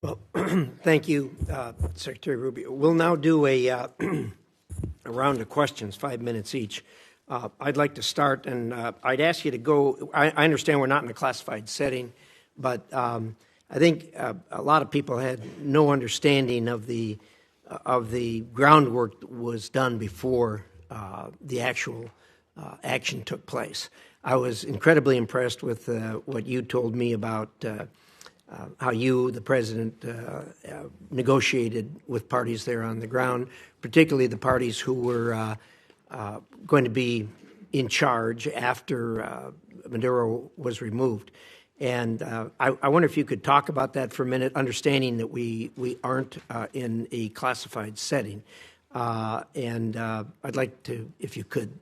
Well, thank you, Secretary Rubio. We'll now do a round of questions, 5 minutes each. I'd like to start, and I'd ask you to go. I understand we're not in a classified setting, but I think a lot of people had no understanding of the groundwork that was done before the actual action took place. I was incredibly impressed with what you told me about how you, the president, negotiated with parties there on the ground, particularly the parties who were going to be in charge after Maduro was removed. And I wonder if you could talk about that for a minute, understanding that we aren't in a classified setting. And I'd like to, if you could,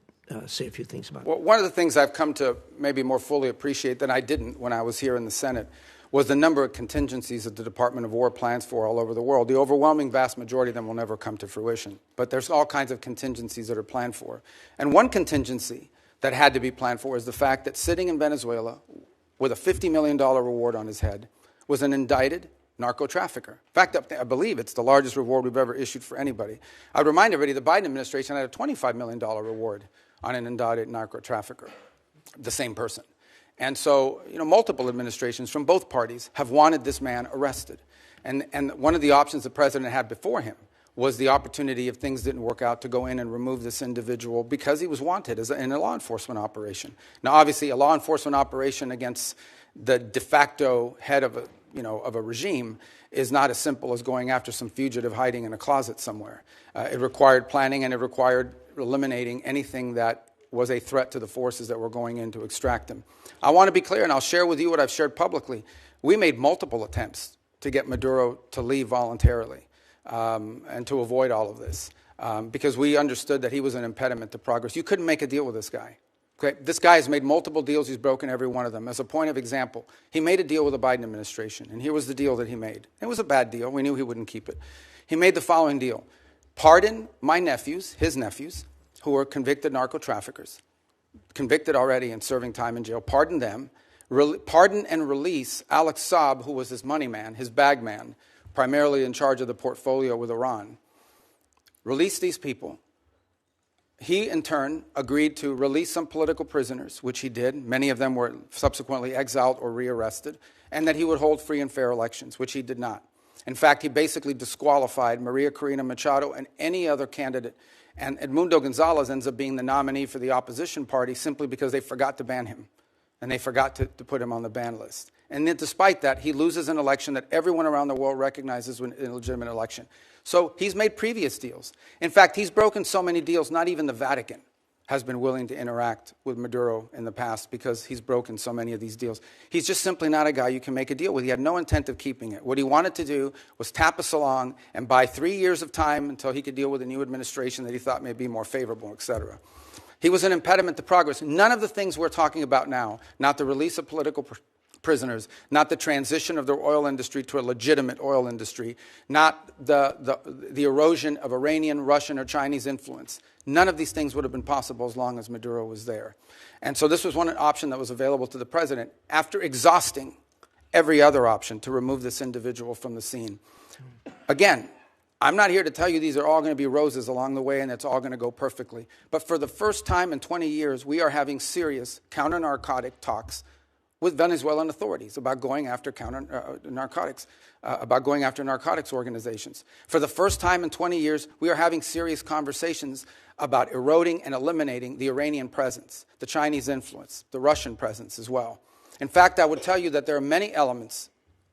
say a few things about it. Well, one of the things I've come to maybe more fully appreciate than I didn't when I was here in the Senate was the number of contingencies that the Department of War plans for all over the world. The overwhelming vast majority of them will never come to fruition. But there's all kinds of contingencies that are planned for. And one contingency that had to be planned for is the fact that sitting in Venezuela with a $50 million reward on his head was an indicted narco-trafficker. In fact, I believe it's the largest reward we've ever issued for anybody. I would remind everybody the Biden administration had a $25 million reward on an indicted narco-trafficker, the same person. And so, multiple administrations from both parties have wanted this man arrested. And one of the options the president had before him was the opportunity, if things didn't work out, to go in and remove this individual because he was wanted in a law enforcement operation. Now, obviously, a law enforcement operation against the de facto head of a regime is not as simple as going after some fugitive hiding in a closet somewhere. It required planning, and it required eliminating anything that was a threat to the forces that were going in to extract him. I want to be clear, and I'll share with you what I've shared publicly. We made multiple attempts to get Maduro to leave voluntarily and to avoid all of this because we understood that he was an impediment to progress. You couldn't make a deal with this guy. Okay? This guy has made multiple deals. He's broken every one of them. As a point of example, he made a deal with the Biden administration, and here was the deal that he made. It was a bad deal. We knew he wouldn't keep it. He made the following deal. Pardon my nephews, his nephews, who were convicted narco-traffickers, convicted already and serving time in jail, pardon them, pardon and release Alex Saab, who was his money man, his bag man, primarily in charge of the portfolio with Iran. Release these people. He, in turn, agreed to release some political prisoners, which he did. Many of them were subsequently exiled or rearrested, and that he would hold free and fair elections, which he did not. In fact, he basically disqualified Maria Corina Machado and any other candidate. And Edmundo Gonzalez ends up being the nominee for the opposition party simply because they forgot to ban him. And they forgot to put him on the ban list. And then despite that, he loses an election that everyone around the world recognizes as a legitimate election. So he's made previous deals. In fact, he's broken so many deals, not even the Vatican has been willing to interact with Maduro in the past because he's broken so many of these deals. He's just simply not a guy you can make a deal with. He had no intent of keeping it. What he wanted to do was tap us along and buy 3 years of time until he could deal with a new administration that he thought may be more favorable, et cetera. He was an impediment to progress. None of the things we're talking about now, not the release of political prisoners, not the transition of the oil industry to a legitimate oil industry, not the erosion of Iranian, Russian, or Chinese influence. None of these things would have been possible as long as Maduro was there. And so this was one option that was available to the president after exhausting every other option to remove this individual from the scene. Again, I'm not here to tell you these are all going to be roses along the way and it's all going to go perfectly. But for the first time in 20 years, we are having serious counter-narcotic talks with Venezuelan authorities about going after narcotics organizations. For the first time in 20 years, we are having serious conversations about eroding and eliminating the Iranian presence, the Chinese influence, the Russian presence as well. In fact, I would tell you that there are many elements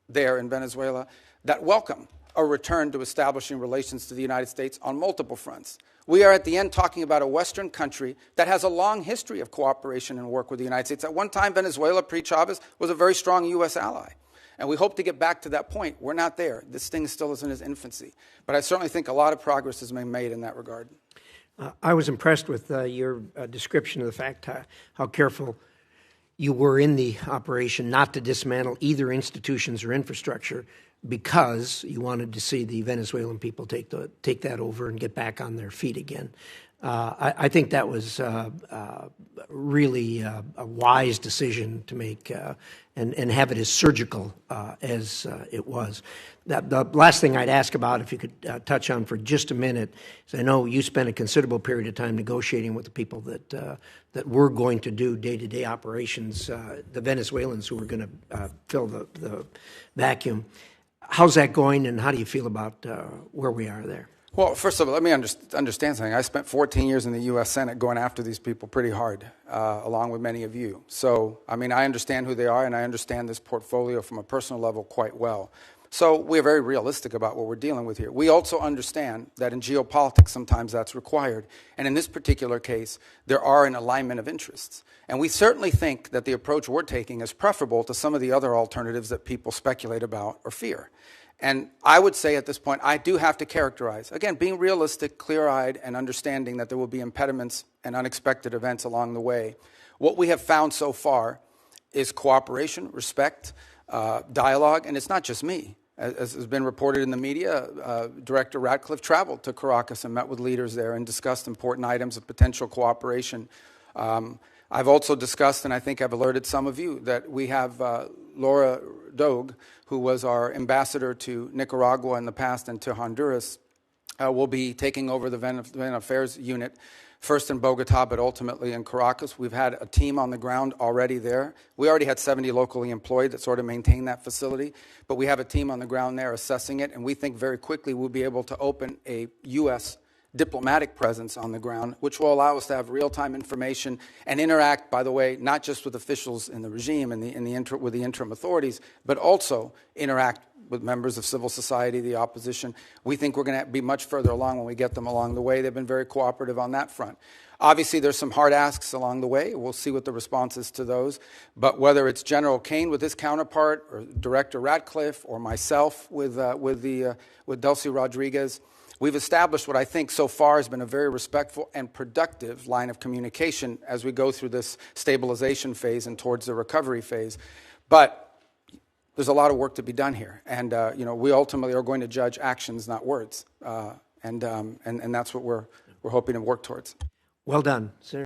there in Venezuela that welcome a return to establishing relations to the United States on multiple fronts. We are at the end talking about a Western country that has a long history of cooperation and work with the United States. At one time, Venezuela, pre-Chavez, was a very strong U.S. ally. And we hope to get back to that point. We're not there. This thing still is in its infancy. But I certainly think a lot of progress has been made in that regard. I was impressed with your description of the fact how careful you were in the operation not to dismantle either institutions or infrastructure because you wanted to see the Venezuelan people take that over and get back on their feet again. I think that was really a wise decision to make and have it as surgical as it was. The last thing I'd ask about, if you could touch on for just a minute, is I know you spent a considerable period of time negotiating with the people that were going to do day-to-day operations, the Venezuelans who were going to fill the vacuum. How's that going, and how do you feel about where we are there? Well, first of all, let me understand something. I spent 14 years in the U.S. Senate going after these people pretty hard, along with many of you. So, I mean, I understand who they are, and I understand this portfolio from a personal level quite well. So we're very realistic about what we're dealing with here. We also understand that in geopolitics, sometimes that's required. And in this particular case, there are an alignment of interests. And we certainly think that the approach we're taking is preferable to some of the other alternatives that people speculate about or fear. And I would say at this point, I do have to characterize, again, being realistic, clear-eyed, and understanding that there will be impediments and unexpected events along the way. What we have found so far is cooperation, respect, dialogue, and it's not just me. As has been reported in the media, Director Ratcliffe traveled to Caracas and met with leaders there and discussed important items of potential cooperation. I've also discussed, and I think I've alerted some of you, that we have Laura Dogue, who was our ambassador to Nicaragua in the past and to Honduras, will be taking over the Venezuelan Affairs Unit, first in Bogota, but ultimately in Caracas. We've had a team on the ground already there. We already had 70 locally employed that sort of maintain that facility, but we have a team on the ground there assessing it, and we think very quickly we'll be able to open a U.S. diplomatic presence on the ground, which will allow us to have real-time information and interact, by the way, not just with officials in the regime and with the interim authorities, but also interact with members of civil society, the opposition. We think we're going to be much further along when we get them along the way. They've been very cooperative on that front. Obviously, there's some hard asks along the way. We'll see what the response is to those. But whether it's General Kane with his counterpart, or Director Ratcliffe, or myself with Delcy Rodriguez, we've established what I think so far has been a very respectful and productive line of communication as we go through this stabilization phase and towards the recovery phase. But there's a lot of work to be done here, and we ultimately are going to judge actions, not words, and that's what we're hoping to work towards. Well done, Senator.